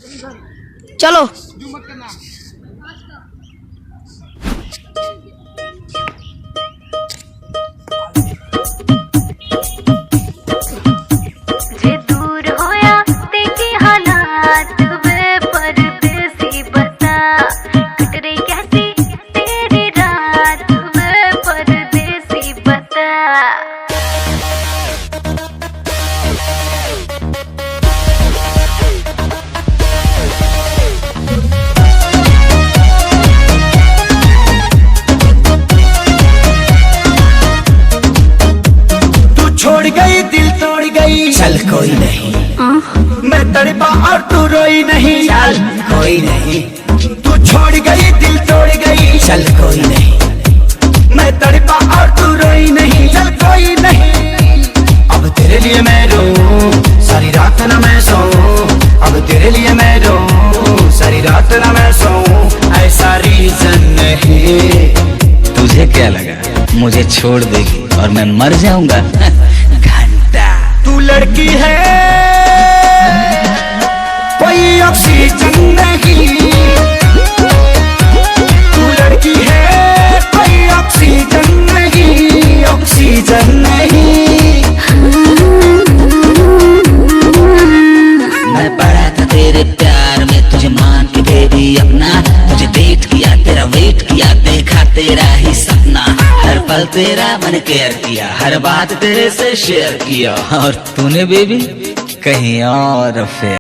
चलो जे दूर होया तेरी हालात वे परदेसी बता कट रही कैसी तेरी रात वे परदेसी बता। छोड़ गई दिल तोड़ गई, चल कोई नहीं मैं तड़पा और तू रोई नहीं, चल कोई नहीं। तू छोड़ गई दिल तोड़ गई, चल कोई नहीं मैं तड़पा और तू रोई नहीं, चल कोई नहीं। अब तेरे लिए मैं रो सारी रात ना मैं सो, अब तेरे लिए मैं रो सारी रात ना मैं सो, ऐसा रीजन नहीं। तुझे क्या लगा मुझे छोड़ देगी और मैं मर जाऊंगा? तू लड़की है कोई ऑक्सीजन नहीं, तू लड़की है कोई ऑक्सीजन नहीं, ऑक्सीजन नहीं। मैं पड़ा था तेरे प्यार में तुझे मान के बेबी अपना, तुझे डेट किया तेरा वेट किया देखा तेरा ही सपना, हर पल तेरा मैंने केयर किया हर बात तेरे से शेयर किया, और तूने बेबी कहीं और फिर